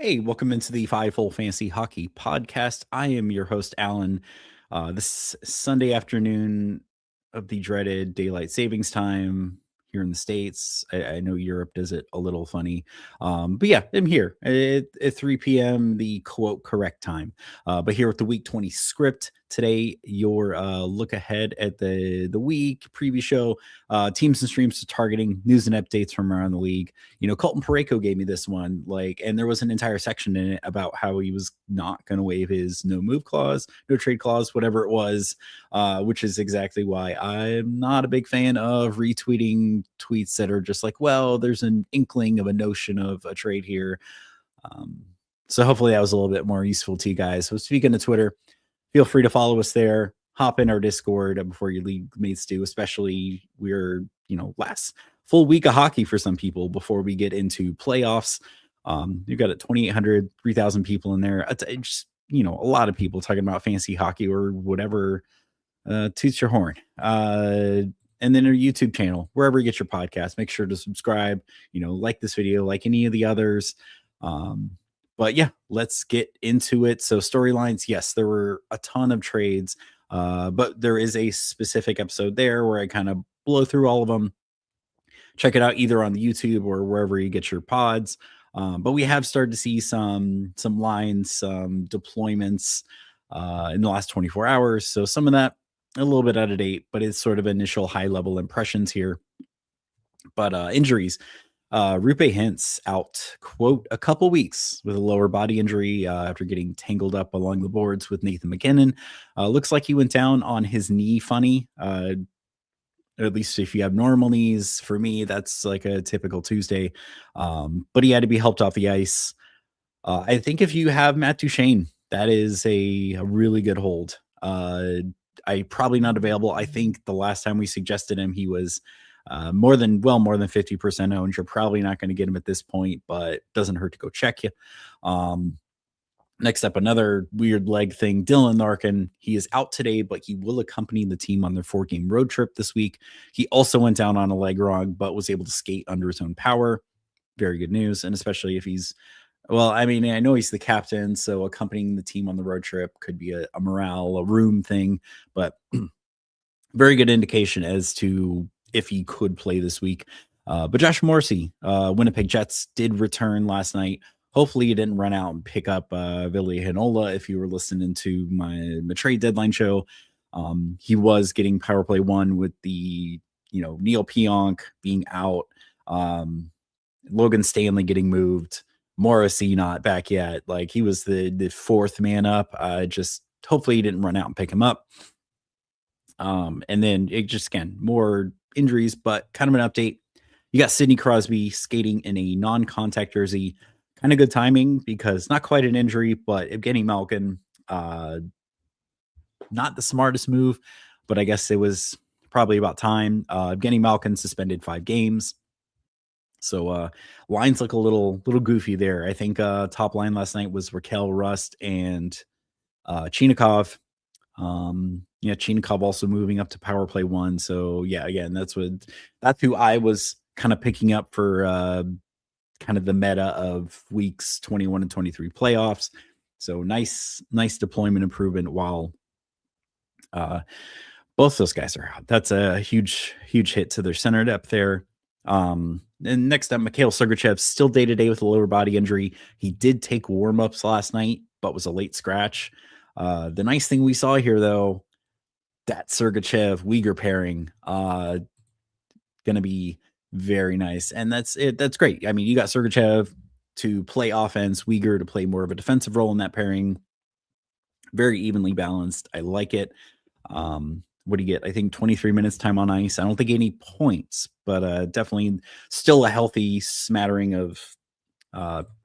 Hey, welcome into the Five-Hole Fantasy Hockey Podcast. I am your host, Alan. This Sunday afternoon of the dreaded daylight savings time here in the States. I know Europe does it a little funny. But yeah, I'm here at 3 p.m., the quote correct time. But here with the Week 20 script today, your look ahead at the week, preview show, teams and streams targeting, news and updates from around the league. Colton Parayko gave me this one, and there was an entire section in it about how he was not going to waive his no move clause, no trade clause, whatever it was, which is exactly why I'm not a big fan of retweeting tweets that are just like, well, there's an inkling of a notion of a trade here. So hopefully that was a little bit more useful to you guys. So speaking of Twitter, feel free to follow us there. Hop in our Discord before your league mates do, especially we're, last full week of hockey for some people before we get into playoffs. You've got 2,800, 3,000 people in there. It's just, a lot of people talking about fantasy hockey or whatever toots your horn. And then our YouTube channel, wherever you get your podcast, make sure to subscribe, like this video, like any of the others. But yeah, let's get into it. So storylines, yes, there were a ton of trades, but there is a specific episode there where I kind of blow through all of them. Check it out either on the YouTube or wherever you get your pods. But we have started to see some lines, some deployments in the last 24 hours. So some of that a little bit out of date, but it's sort of initial high level impressions here. But injuries. Rupe Hintz out, quote, a couple weeks with a lower body injury after getting tangled up along the boards with Nathan MacKinnon. Looks like he went down on his knee funny. At least if you have normal knees. For me, that's like a typical Tuesday. But he had to be helped off the ice. I think if you have Matt Duchene, that is a really good hold. I probably not available. I think the last time we suggested him, he was more than 50% owned. You're probably not going to get him at this point, but doesn't hurt to go check you. Next up, another weird leg thing. Dylan Larkin, he is out today, but he will accompany the team on their 4-game road trip this week. He also went down on a leg wrong, but was able to skate under his own power. Very good news, and especially if he's I know he's the captain, so accompanying the team on the road trip could be a morale, a room thing, but very good indication as to if he could play this week. But Josh Morrissey, Winnipeg Jets, did return last night. Hopefully you didn't run out and pick up Ville Heinola if you were listening to my trade deadline show. He was getting power play one with the, Neil Pionk being out, Logan Stanley getting moved, Morrissey not back yet. Like he was the fourth man up. Just hopefully he didn't run out and pick him up. And then it just, again, more injuries, but kind of an update. You got Sidney Crosby skating in a non-contact jersey. Kind of good timing because not quite an injury, but Evgeny Malkin, not the smartest move, but I guess it was probably about time. Evgeny Malkin suspended 5 games. So lines look a little goofy there. I think top line last night was Raquel, Rust, and Chinikov. Chinikov also moving up to power play 1. So yeah, again, that's who I was kind of picking up for kind of the meta of weeks 21 and 23 playoffs. So nice deployment improvement while both those guys are out. That's a huge hit to their center depth there. And next up, Mikhail Sergachev, still day-to-day with a lower body injury. He did take warm-ups last night, but was a late scratch. The nice thing we saw here, though, that Sergachev-Uyghur pairing going to be very nice. And that's it. That's great. I mean, you got Sergachev to play offense, Uyghur to play more of a defensive role in that pairing. Very evenly balanced. I like it. What do you get? I think 23 minutes time on ice. I don't think any points, but definitely still a healthy smattering of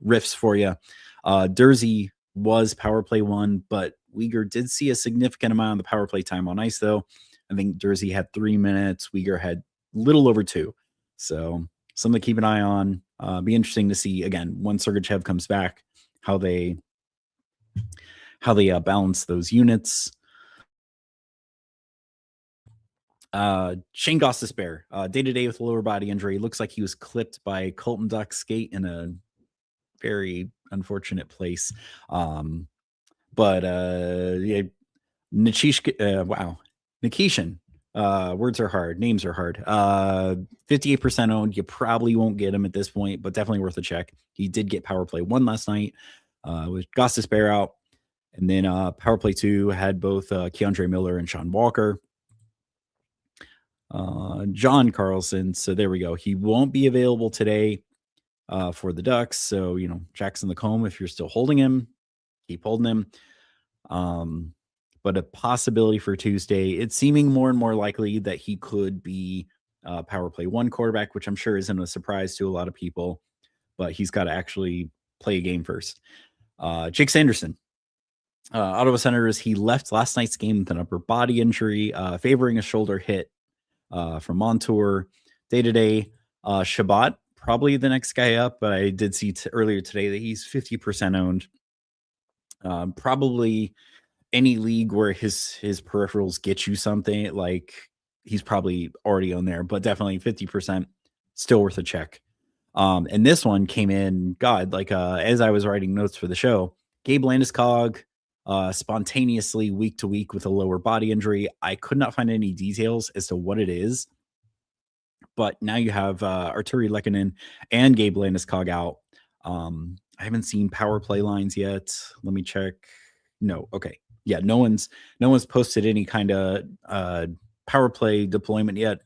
riffs for you. Dursey was power play 1, but Uyghur did see a significant amount of the power play time on ice, though. I think Dursey had 3 minutes. Uyghur had little over 2. So something to keep an eye on. Be interesting to see, again, when Sergachev comes back, how they balance those units. Shane Gostisbehere, day-to-day with a lower body injury. Looks like he was clipped by Colton Duck's skate in a very unfortunate place. But yeah, wow, Nikishin. Words are hard. Names are hard. 58% owned. You probably won't get him at this point, but definitely worth a check. He did get power play 1 last night with Gostis Bear out. And then power play 2 had both Keandre Miller and Sean Walker. John Carlson. So there we go. He won't be available today for the Ducks. So, Jackson LaCombe, if you're still holding him, keep holding him. But a possibility for Tuesday, it's seeming more and more likely that he could be power play 1 quarterback, which I'm sure isn't a surprise to a lot of people, but he's got to actually play a game first. Jake Sanderson, Ottawa Senators, he left last night's game with an upper body injury, favoring a shoulder hit from Montour. Day-to-day, Shabbat, probably the next guy up, but I did see earlier today that he's 50% owned. Probably any league where his peripherals get you something, like he's probably already on there, but definitely 50% still worth a check. And this one came in, as I was writing notes for the show, Gabe Landeskog spontaneously week to week with a lower body injury. I could not find any details as to what it is, but now you have Arturi Lehkonen and Gabe Landeskog out. I haven't seen power play lines yet. Let me check. No. Okay. Yeah. No one's posted any kind of power play deployment yet.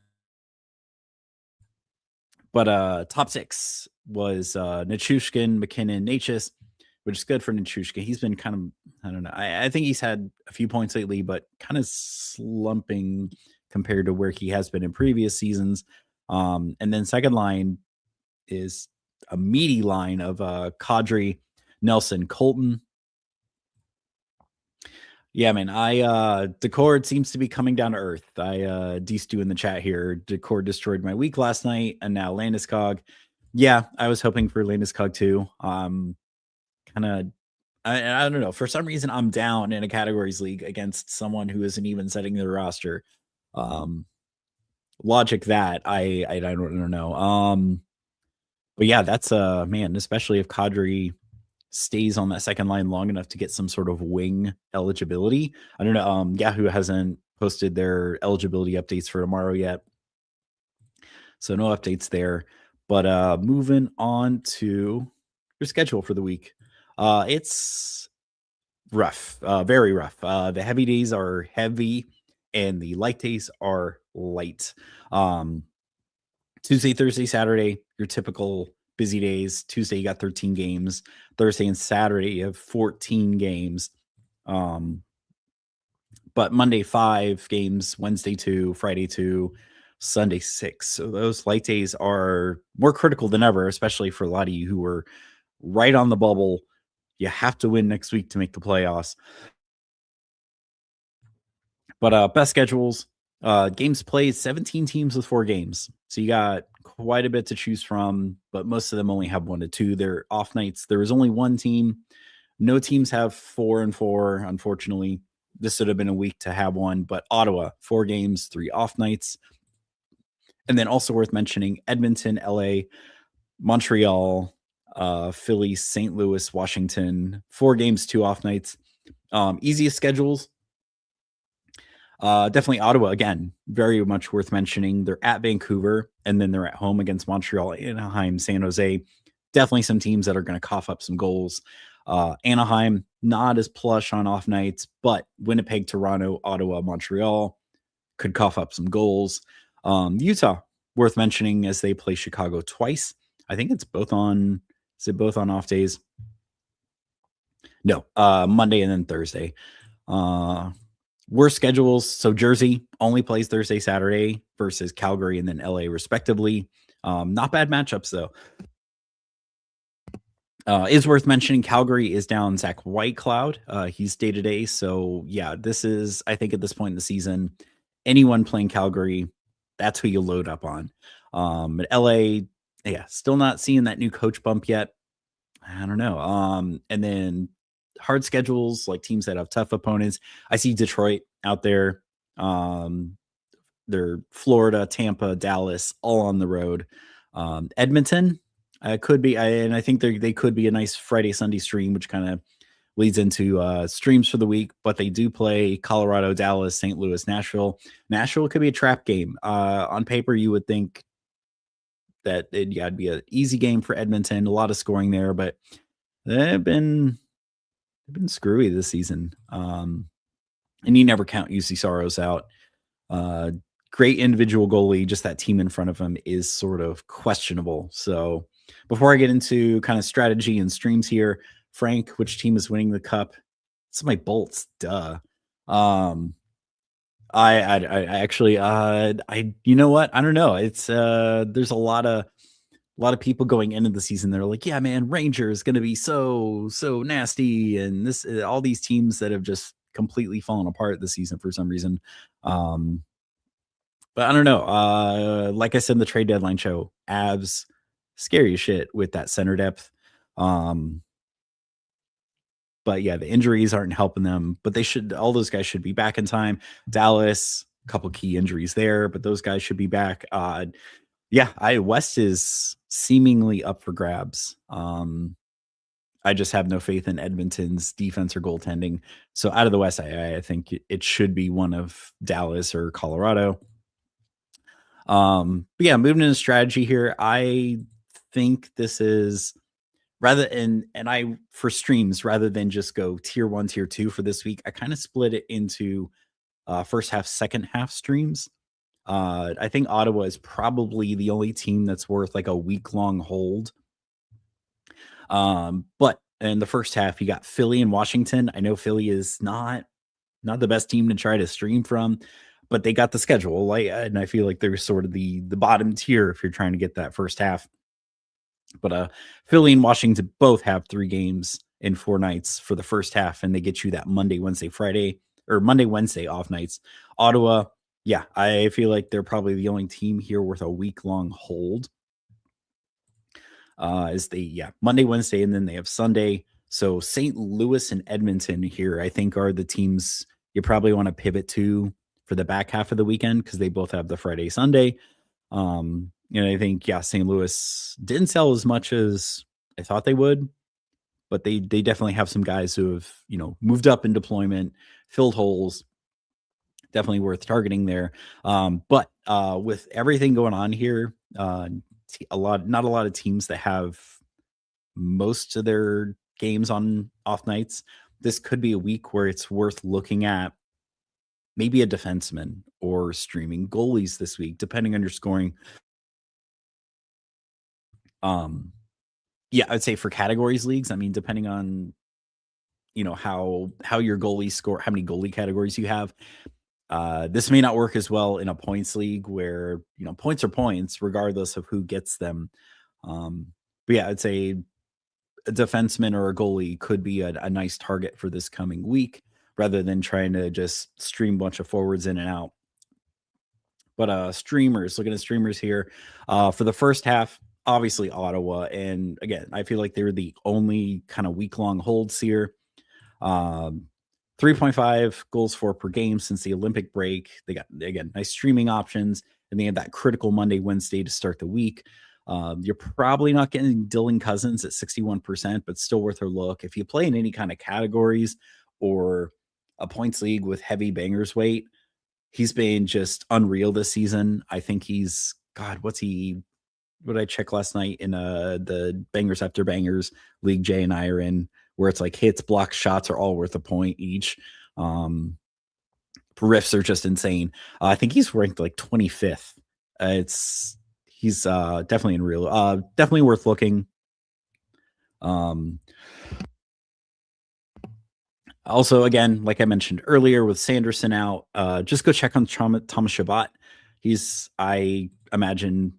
But top 6 was Nichushkin, McKinnon, Natchez, which is good for Nichushkin. He's been kind of, I don't know. I think he's had a few points lately, but kind of slumping compared to where he has been in previous seasons. And then second line is a meaty line of Kadri, Nelson, Colton. Yeah, man. Decord seems to be coming down to earth. D-Stew in the chat here. Decord destroyed my week last night, and now Landeskog. Yeah, I was hoping for Landeskog too. I don't know. For some reason, I'm down in a categories league against someone who isn't even setting their roster. Logic that I don't know. But yeah, that's man, especially if Kadri stays on that second line long enough to get some sort of wing eligibility. I don't know. Yahoo hasn't posted their eligibility updates for tomorrow yet, so no updates there. But moving on to your schedule for the week. It's rough, very rough. The heavy days are heavy and the light days are light. Tuesday, Thursday, Saturday, your typical busy days. Tuesday, you got 13 games. Thursday and Saturday, you have 14 games. But Monday, 5 games. Wednesday, 2. Friday, 2. Sunday, 6. So those light days are more critical than ever, especially for a lot of you who are right on the bubble. You have to win next week to make the playoffs. But best schedules, games played, 17 teams with 4 games. So you got quite a bit to choose from, but most of them only have 1 to 2. They're off nights. There is only 1 team. No teams have 4 and 4, unfortunately. This would have been a week to have one, but Ottawa, 4 games, 3 off nights. And then also worth mentioning, Edmonton, LA, Montreal, Philly, St. Louis, Washington, 4 games, 2 off nights. Easiest schedules. Definitely Ottawa, again, very much worth mentioning. They're at Vancouver, and then they're at home against Montreal, Anaheim, San Jose. Definitely some teams that are going to cough up some goals. Anaheim, not as plush on off nights, but Winnipeg, Toronto, Ottawa, Montreal could cough up some goals. Utah, worth mentioning, as they play Chicago twice. I think it's both on, is it both on off days? No, Monday and then Thursday. Worst schedules. So Jersey only plays Thursday, Saturday versus Calgary and then LA respectively. Not bad matchups though. Is worth mentioning, Calgary is down Zach Whitecloud. He's day-to-day. So yeah, this is, I think at this point in the season, anyone playing Calgary, that's who you load up on. At LA, yeah, still not seeing that new coach bump yet. I don't know. And then hard schedules, like teams that have tough opponents. I see Detroit out there. They're Florida, Tampa, Dallas, all on the road. Edmonton, Could be, and I think they could be a nice Friday Sunday stream, which kind of leads into streams for the week. But they do play Colorado, Dallas, St. Louis, Nashville. Nashville could be a trap game. On paper, you would think that it'd be an easy game for Edmonton, a lot of scoring there, but they've been screwy this season. And you never count UC Soros out. Uh, Great individual goalie, just that team in front of him is sort of questionable. So before I get into kind of strategy and streams here, Frank, which team is winning the cup? It's my Bolts, duh. I actually you know what? I don't know. It's there's a lot of people going into the season. They're like, yeah, man, Ranger is going to be so nasty, and this all these teams that have just completely fallen apart this season for some reason. Um, but I don't know. Like I said in the trade deadline show, Avs scary as shit with that center depth. Um, but yeah, the injuries aren't helping them. But all those guys should be back in time. Dallas, a couple key injuries there, but those guys should be back. Yeah, West is seemingly up for grabs. I just have no faith in Edmonton's defense or goaltending. So out of the West, I think it should be one of Dallas or Colorado. But yeah, moving into strategy here, I think this is I for streams rather than just go tier 1, tier 2 for this week, I kind of split it into first half, second half streams. I think Ottawa is probably the only team that's worth like a week-long hold. But in the first half, you got Philly and Washington. I know Philly is not the best team to try to stream from, but they got the schedule. And I feel like they're sort of the bottom tier if you're trying to get that first half. But Philly and Washington both have 3 games in 4 nights for the first half, and they get you that Monday, Wednesday, Friday, or Monday, Wednesday off nights. Ottawa, yeah, I feel like they're probably the only team here worth a week-long hold. Monday, Wednesday, and then they have Sunday. So St. Louis and Edmonton here, I think, are the teams you probably want to pivot to for the back half of the weekend because they both have the Friday, Sunday. And I think, yeah, St. Louis didn't sell as much as I thought they would, but they definitely have some guys who have, moved up in deployment, filled holes. Definitely worth targeting there. But with everything going on here, not a lot of teams that have most of their games on off nights. This could be a week where it's worth looking at maybe a defenseman or streaming goalies this week, depending on your scoring. Yeah, I'd say for categories leagues, I mean, depending on how your goalies score, how many goalie categories you have. This may not work as well in a points league where points are points regardless of who gets them. But yeah, I'd say a defenseman or a goalie could be a nice target for this coming week rather than trying to just stream a bunch of forwards in and out. But looking at streamers here, for the first half, obviously Ottawa. And again, I feel like they're the only kind of week-long holds here. 3.5 goals for per game since the Olympic break. They got, again, nice streaming options, and they had that critical Monday, Wednesday to start the week. You're probably not getting Dylan Cousins at 61%, but still worth a look. If you play in any kind of categories or a points league with heavy bangers weight, he's been just unreal this season. I think what did I check last night in the Bangers After Bangers league Jay and I are in, where it's like hits, blocks, shots are all worth a point each. Riffs are just insane. I think he's ranked like 25th. He's definitely unreal. Definitely worth looking. Also, again, like I mentioned earlier, with Sanderson out, just go check on Thomas Chabot. He's, I imagine,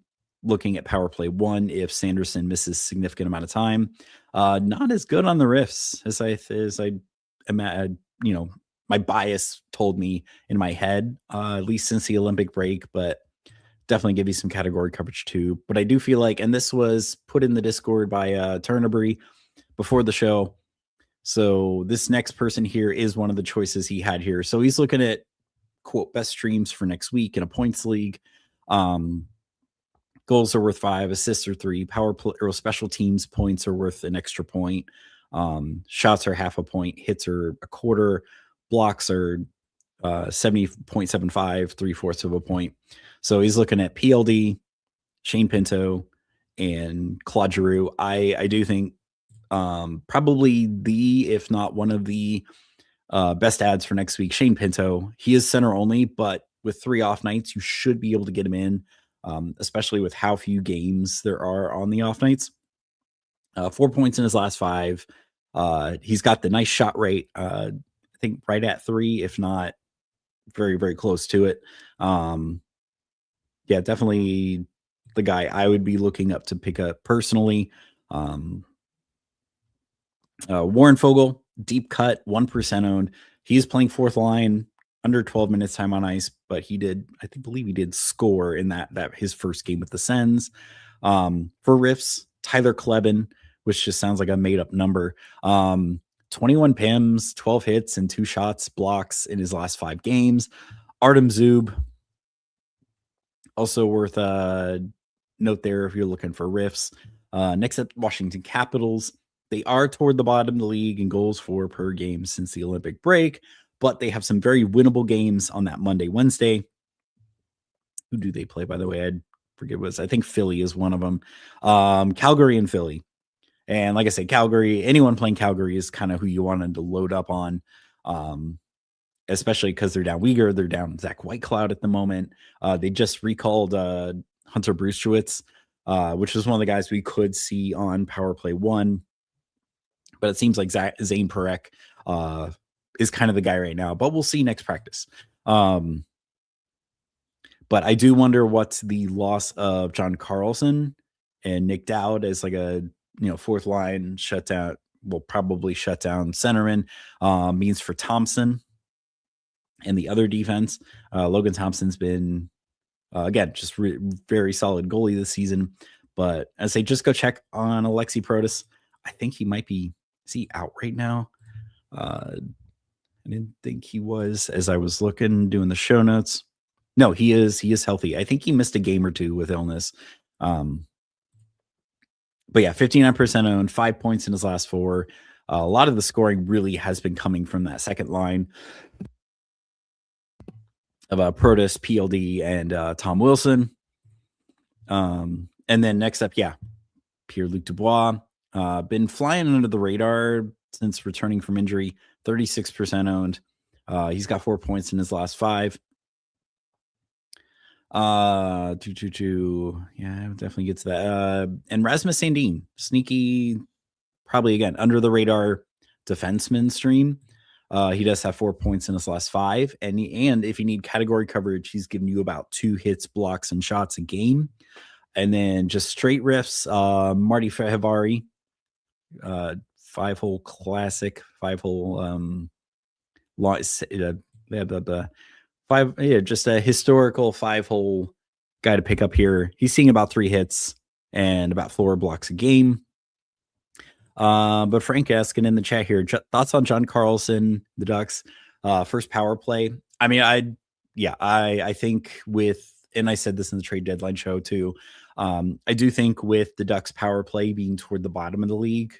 looking at power play 1 if Sanderson misses significant amount of time. Not as good on the riffs as I imagine. My bias told me in my head, at least since the Olympic break, but definitely give you some category coverage too. But I do feel like, and this was put in the Discord by Turnabury before the show. So this next person here is one of the choices he had here. So he's looking at quote best streams for next week in a points league. Goals are worth 5, assists are 3, power play or special teams points are worth an extra point. Shots are half a point, hits are a quarter, blocks are 70.75, three-fourths of a point. So he's looking at PLD, Shane Pinto, and Claude Giroux. I do think probably if not one of the best ads for next week, Shane Pinto. He is center only, but with 3 off nights, you should be able to get him in, especially with how few games there are on the off nights. 4 points in his last 5. He's got the nice shot rate. I think right at 3, if not very, very close to it. Yeah, definitely the guy I would be looking up to pick up personally. Warren Fogle, deep cut, 1% owned. He's playing fourth line, under 12 minutes time on ice, but he did, believe he did score in that his first game with the Sens. For riffs, Tyler Kleben, which just sounds like a made up number. 21 PIMs, 12 hits, and 2 shots, blocks in his last 5 games. Artem Zub, also worth a note there if you're looking for riffs. Next up, Washington Capitals. They are toward the bottom of the league in goals for per game since the Olympic break, but they have some very winnable games on that Monday, Wednesday. Who do they play, by the way? I forget what I think Philly is one of them. Calgary and Philly. And like I said, Calgary, anyone playing Calgary is kind of who you wanted to load up on, especially because they're down Uyghur, they're down Zach Whitecloud at the moment. They just recalled Hunter Brustrowitz, which is one of the guys we could see on Power Play 1. But it seems like Zane Parekh is kind of the guy right now. But we'll see next practice. But I do wonder what the loss of John Carlson and Nick Dowd as like a fourth line shutdown, will probably shut down centerman, means for Thompson and the other defense. Logan Thompson's been again just very solid goalie this season. But I say just go check on Alexi Protas. I think he might be. Is he out right now? I didn't think he was as I was looking, doing the show notes. No, he is. He is healthy. I think he missed a game or 2 with illness. But yeah, 59% owned, 5 points in his last 4. A lot of the scoring really has been coming from that second line of Protas, PLD, and Tom Wilson. And then next up, Pierre-Luc Dubois. Been flying under the radar since returning from injury, 36% owned. He's got 4 points in his last 5. Yeah, definitely get to that. And Rasmus Sandin, sneaky, probably again under the radar defenseman stream. He does have 4 points in his last 5, and if you need category coverage, he's giving you about 2 hits, blocks, and shots a game. And then just straight riffs, Marty Fehervary, 5-hole classic, 5-hole just a historical 5-hole guy to pick up here. He's seeing about 3 hits and about 4 blocks a game. But Frank asking in the chat here, thoughts on John Carlson, the Ducks, first power play. I mean, I think and I said this in the trade deadline show too. I do think with the Ducks power play being toward the bottom of the league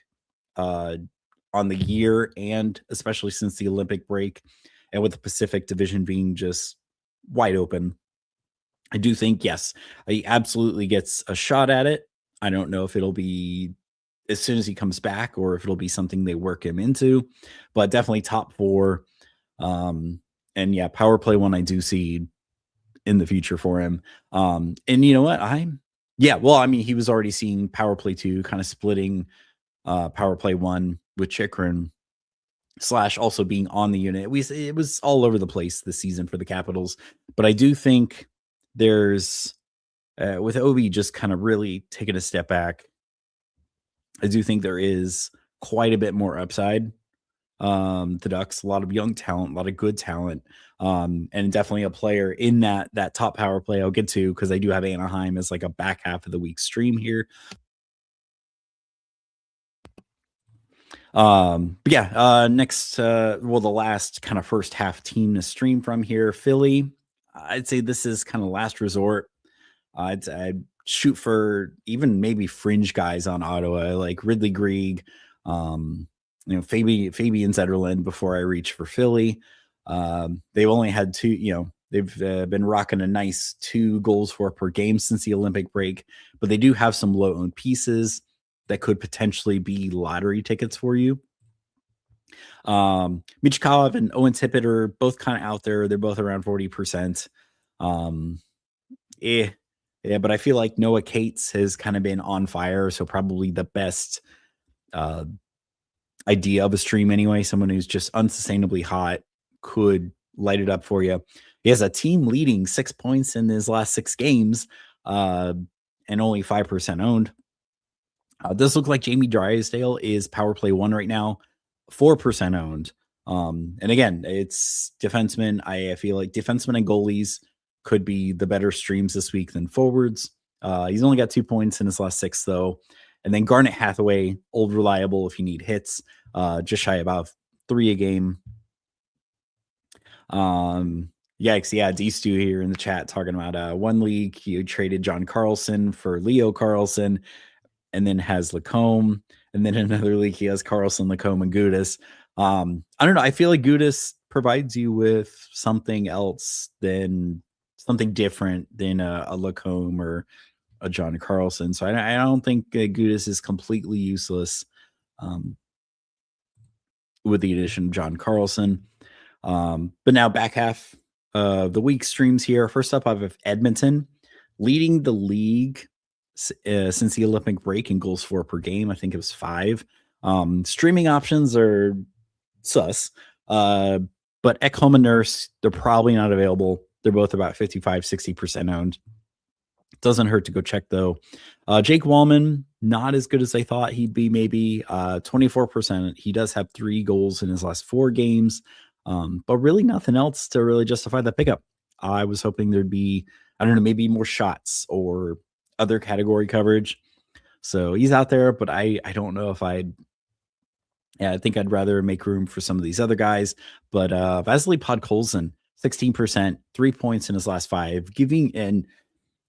on the year, and especially since the Olympic break, and with the Pacific Division being just wide open, I do think, yes, he absolutely gets a shot at it. I don't know if it'll be as soon as he comes back or if it'll be something they work him into, but definitely top 4. And yeah, power play 1 I do see in the future for him. And you know what? He was already seeing power play 2, kind of splitting power play 1 with Chikrin / also being on the unit. It was all over the place this season for the Capitals, but I do think there's with Obi just kind of really taking a step back, I do think there is quite a bit more upside. The Ducks, a lot of young talent, a lot of good talent, and definitely a player in that top power play I'll get to, because I do have Anaheim as like a back half of the week stream here. Next, the last kind of first half team to stream from here, Philly. I'd say this is kind of last resort. shoot for even maybe fringe guys on Ottawa, like Ridley Grieg, Fabian Zetterlund before I reach for Philly. They've only had two, they've been rocking a nice 2 goals for per game since the Olympic break, but they do have some low owned pieces that could potentially be lottery tickets for you. Michkov and Owen Tippett are both kind of out there. They're both around 40%. Um, eh, yeah, but I feel like Noah Cates has kind of been on fire, so probably the best uh, idea of a stream anyway. Someone who's just unsustainably hot could light it up for you. He has a team leading 6 points in his last 6 games, and only 5% owned. Does look like Jamie Drysdale is power play 1 right now, 4% owned. And again, it's defensemen. I feel like defensemen and goalies could be the better streams this week than forwards. He's only got 2 points in his last 6, though. And then Garnet Hathaway, old reliable if you need hits, just shy about 3 a game. Yikes, yeah, D-Stu here in the chat talking about one league. He traded John Carlson for Leo Carlson, and then has Lacombe. And then in another league, he has Carlson, Lacombe, and Gudis. I don't know. I feel like Gudis provides you with something else than something different than a Lacombe or a John Carlson. So I don't think Gudis is completely useless with the addition of John Carlson. But now back half of the week streams here. First up, I have Edmonton leading the league since the Olympic break in goals for per game. I think it was 5. Streaming options are sus. But Ekholm and Nurse, they're probably not available. They're both about 55-60% owned. Doesn't hurt to go check, though. Jake Wallman, not as good as I thought he'd be, maybe 24%. He does have 3 goals in his last 4 games, but really nothing else to really justify that pickup. I was hoping there'd be, I don't know, maybe more shots or other category coverage. So he's out there, but I don't know if I think I'd rather make room for some of these other guys. But Vasily Podkolzin, 16%, 3 points in his last 5,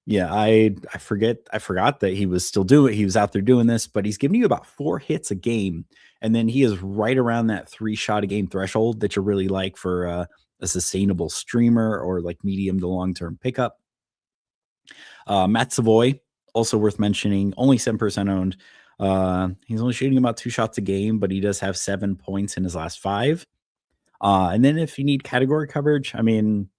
I forgot that he was out there doing this, but he's giving you about 4 hits a game. And then he is right around that 3 shot a game threshold that you really like for a sustainable streamer or like medium to long-term pickup. Matt Savoy, also worth mentioning, only 7% owned. He's only shooting about 2 shots a game, but he does have 7 points in his last 5. And then if you need category coverage, I mean,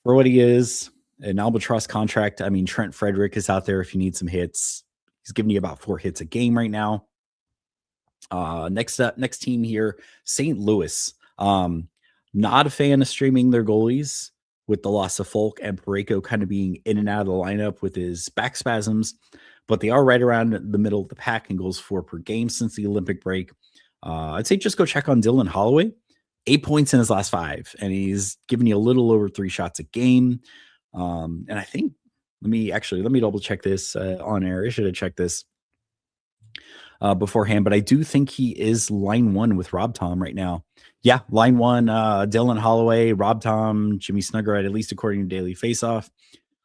for what he is, an albatross contract, I mean, Trent Frederick is out there if you need some hits. He's giving you about 4 hits a game right now. Next team here, St. Louis. Not a fan of streaming their goalies with the loss of Folk and Parayko kind of being in and out of the lineup with his back spasms, but they are right around the middle of the pack in goals for per game since the Olympic break. I'd say just go check on Dylan Holloway. 8 points in his last 5, and he's giving you a little over 3 shots a game. And I think, let me double check this on air. I should have checked this beforehand, but I do think he is line 1 with Rob Tom right now. Yeah, line 1, Dylan Holloway, Rob Tom, Jimmy Snuggerud, at least according to Daily Faceoff,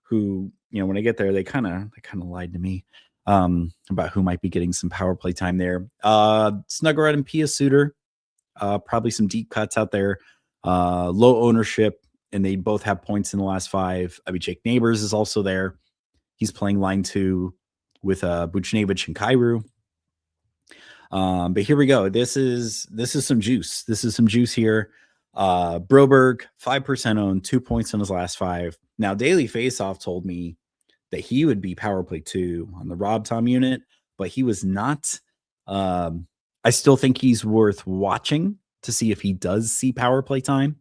who, when I get there, they kind of lied to me about who might be getting some power play time there. Snuggerud and Pia Suter, probably some deep cuts out there, low ownership, and they both have points in the last 5. I mean, Jake Neighbors is also there. He's playing line 2 with Buchnevich and Kairu. But here we go. This is some juice. This is some juice here. Broberg, 5% owned, 2 points in his last 5. Now, Daily Faceoff told me that he would be power play 2 on the Rob Tom unit, but he was not. I still think he's worth watching to see if he does see power play time.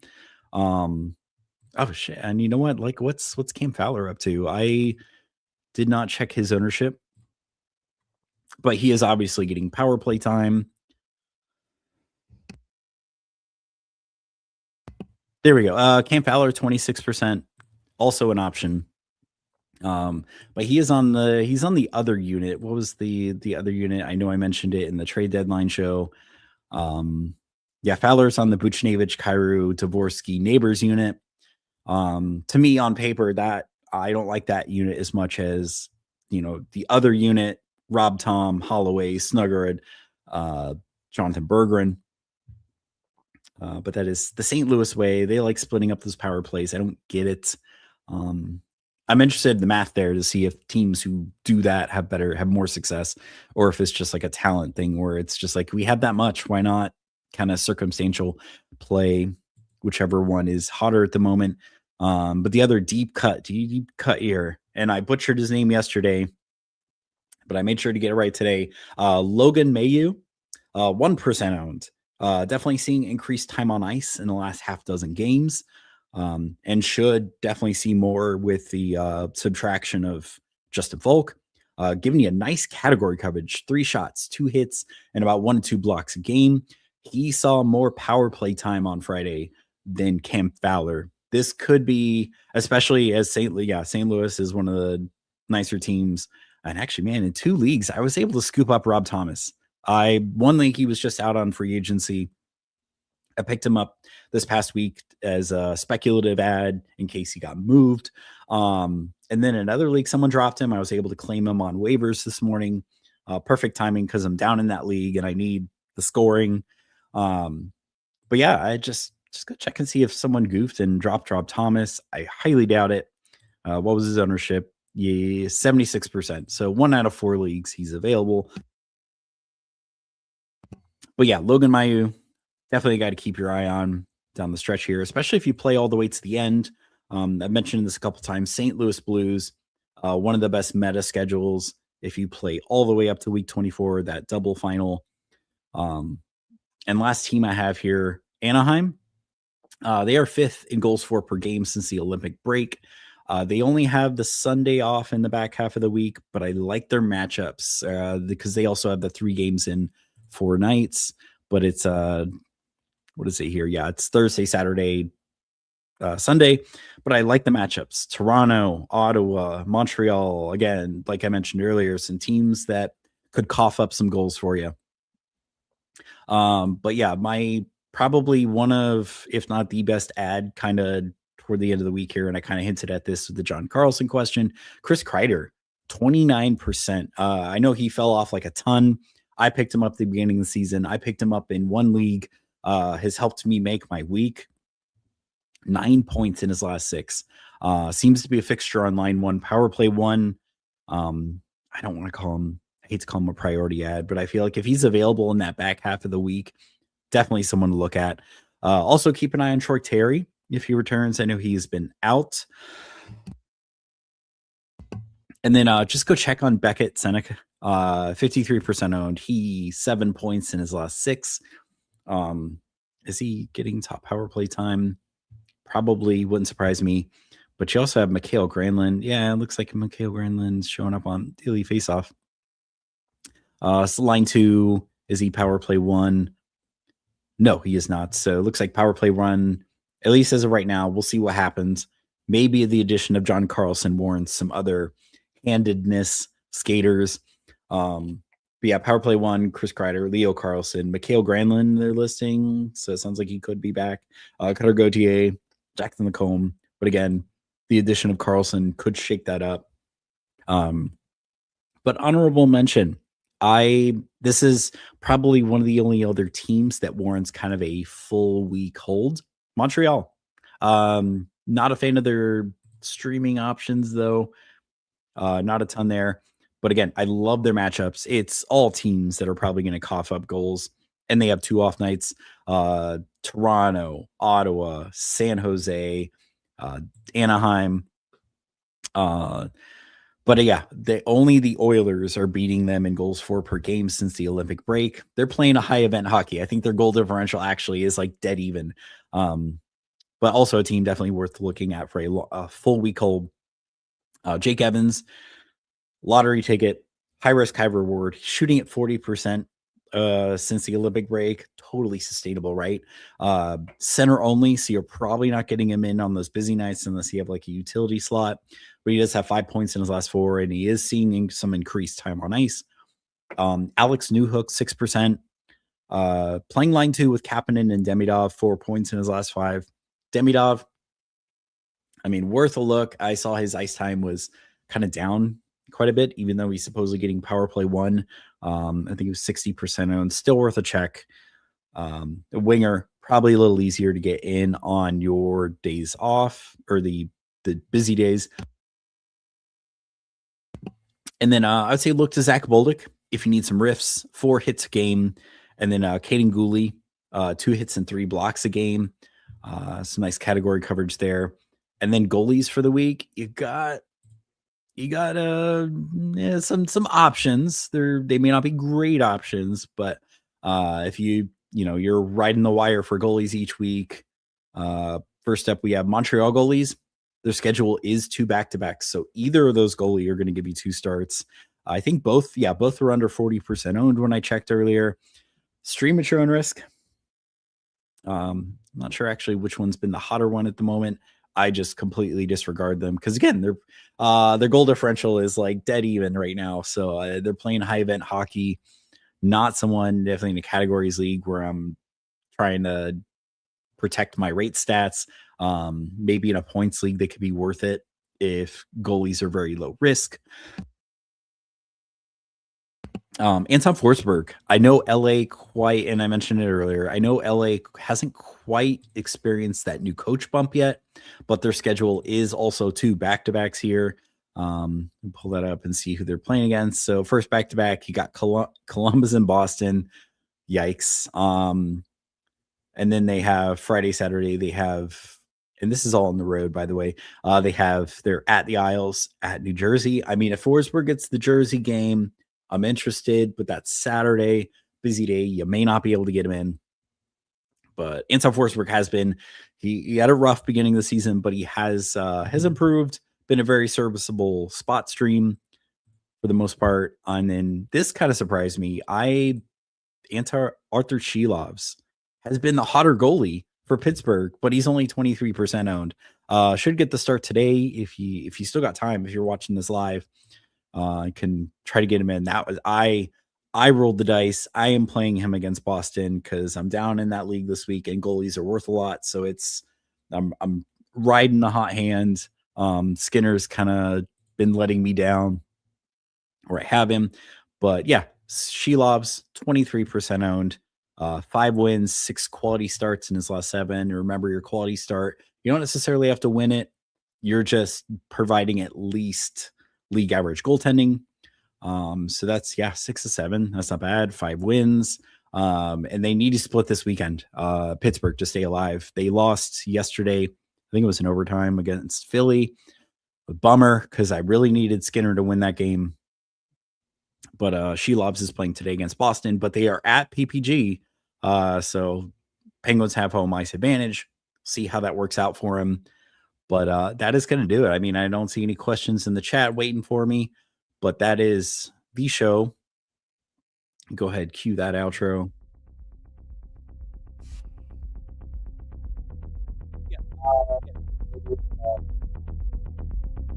Oh shit! And you know what? Like, what's Cam Fowler up to? I did not check his ownership, but he is obviously getting power play time. There we go. Cam Fowler, 26%, also an option. But he's on the other unit. What was the other unit? I know I mentioned it in the trade deadline show. Fowler's on the Buchnevich, Kairu, Dvorsky, Neighbors unit. To me, on paper, that I don't like that unit as much as the other unit, Rob Tom, Holloway, Snuggerud, Jonathan Berggren. But that is the St. Louis way. They like splitting up those power plays. I don't get it. I'm interested in the math there to see if teams who do that have more success, or if it's just like a talent thing where it's just like we have that much. Why not kind of circumstantial play, whichever one is hotter at the moment. But the other deep cut here, and I butchered his name yesterday, but I made sure to get it right today. Logan Mayu, 1% owned. Definitely seeing increased time on ice in the last half dozen games, and should definitely see more with the subtraction of Justin Folk. Giving you a nice category coverage, 3 shots, 2 hits, and about 1 to 2 blocks a game. He saw more power play time on Friday than Cam Fowler. This could be, especially as St. Louis is one of the nicer teams. And actually, man, in 2 leagues, I was able to scoop up Rob Thomas. One league, he was just out on free agency. I picked him up this past week as a speculative ad in case he got moved. And then another league, someone dropped him. I was able to claim him on waivers this morning. Perfect timing because I'm down in that league and I need the scoring. But yeah, I just go check and see if someone goofed and dropped Rob Thomas. I highly doubt it. What was his ownership? Yeah, 76%. So 1 out of 4 leagues he's available. But yeah, Logan Mayu, definitely a guy to keep your eye on down the stretch here, especially if you play all the way to the end. I've mentioned this a couple times. St. Louis Blues, one of the best meta schedules. If you play all the way up to week 24, that double final. And last team I have here, Anaheim. They are 5th in goals for per game since the Olympic break. They only have the Sunday off in the back half of the week, but I like their matchups because they also have the 3 games in 4 nights. But it's what is it here? Yeah, it's Thursday, Saturday, Sunday. But I like the matchups: Toronto, Ottawa, Montreal. Again, like I mentioned earlier, some teams that could cough up some goals for you. But yeah, my probably one of, if not the best ad kind of toward the end of the week here, and I kind of hinted at this with the John Carlson question, Chris Kreider, 29%. I know he fell off like a ton. I picked him up at the beginning of the season. I picked him up in one league, has helped me make my week. 9 points in his last 6. Seems to be a fixture on line 1, power play 1. I don't want to call him, I hate to call him a priority ad, but I feel like if he's available in that back half of the week, definitely someone to look at. Also keep an eye on Troy Terry if he returns. I know he's been out. And then just go check on Beckett Seneca, 53% owned. He 7 points in his last 6. Is he getting top power play time? Probably wouldn't surprise me. But you also have Mikhail Granlund. Yeah, it looks like Mikhail Granlund's showing up on daily faceoff. So line 2, is he power play 1? No, he is not. So it looks like power play 1, at least as of right now. We'll see what happens. Maybe the addition of John Carlson warrants some other handedness skaters. But yeah, power play 1, Chris Kreider, Leo Carlson, Mikhail Granlund, they're listing. So it sounds like he could be back. Cutter Gauthier, Jackson Lacombe. But again, the addition of Carlson could shake that up. But honorable mention, this is probably one of the only other teams that warrants kind of a full week hold. Montreal. Not a fan of their streaming options, though. Not a ton there. But again, I love their matchups. It's all teams that are probably going to cough up goals. And they have 2 off nights. Toronto, Ottawa, San Jose, Anaheim. But yeah, only the Oilers are beating them in goals for per game since the Olympic break. They're playing a high event hockey. I think their goal differential actually is like dead even. But also a team definitely worth looking at for a full week hold. Jake Evans, lottery ticket, high risk, high reward, shooting at 40% since the Olympic break. Totally sustainable, right? Center only, so you're probably not getting him in on those busy nights unless you have like a utility slot. But he does have 5 points in his last 4, and he is seeing some increased time on ice. Alex Newhook, 6%. Playing line 2 with Kapanen and Demidov, 4 points in his last 5. Demidov, I mean, worth a look. I saw his ice time was kind of down quite a bit, even though he's supposedly getting power play one. I think it was 60% owned, still worth a check. The winger, probably a little easier to get in on your days off or the busy days. And then I'd say look to Zach Bolduc if you need some riffs, 4 hits a game. And then Caden Gooley, 2 hits and 3 blocks a game. Some nice category coverage there. And then goalies for the week, you got some options. They may not be great options, but if you're riding the wire for goalies each week. First up, we have Montreal goalies. Their schedule is 2 back-to-backs, so either of those goalie are going to give you 2 starts. I think both were under 40% owned when I checked earlier. Stream at your own risk. I'm not sure actually which one's been the hotter one at the moment. I just completely disregard them because again, their goal differential is like dead even right now. So they're playing high event hockey. Not someone definitely in a categories league where I'm trying to protect my rate stats. Maybe in a points league, they could be worth it if goalies are very low risk. Anton Forsberg, I know LA and I mentioned it earlier, I know LA hasn't quite experienced that new coach bump yet, but their schedule is also 2 back-to-backs here. Pull that up and see who they're playing against. So first back-to-back, you got Columbus and Boston. Yikes. And then they have Friday, Saturday, and this is all on the road, by the way. They're at the Isles, at New Jersey. I mean, if Forsberg gets the Jersey game, I'm interested, but that's Saturday, busy day. You may not be able to get him in. But Anton Forsberg has been, he had a rough beginning of the season, but he has improved, been a very serviceable spot stream for the most part. And then this kind of surprised me. Arthur Shelovs has been the hotter goalie for Pittsburgh, but he's only 23% owned. Should get the start today if you still got time, if you're watching this live. Can try to get him in. That was I rolled the dice. I am playing him against Boston because I'm down in that league this week, and goalies are worth a lot. So I'm riding the hot hand. Skinner's kind of been letting me down, or I have him, but yeah, Shelovs 23% owned. 5 wins, 6 quality starts in his last 7. Remember, your quality start, you don't necessarily have to win it. You're just providing at least league average goaltending. So that's 6 to 7. That's not bad. 5 wins. And they need to split this weekend. Pittsburgh to stay alive. They lost yesterday. I think it was in overtime against Philly. A bummer because I really needed Skinner to win that game. But Shelovs is playing today against Boston, but they are at PPG. So Penguins have home ice advantage. See how that works out for him. But that is going to do it. I mean, I don't see any questions in the chat waiting for me, but that is the show. Go ahead, cue that outro.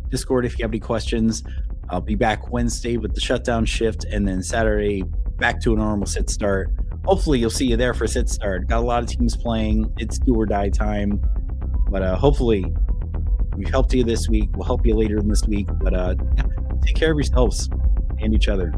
Discord if you have any questions. I'll be back Wednesday with the shutdown shift, and then Saturday back to a normal sit start. Hopefully you'll see you there for sit start. Got a lot of teams playing. It's do or die time. But hopefully we've helped you this week. We'll help you later in this week. But take care of yourselves and each other.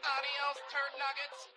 Adios, turd nuggets.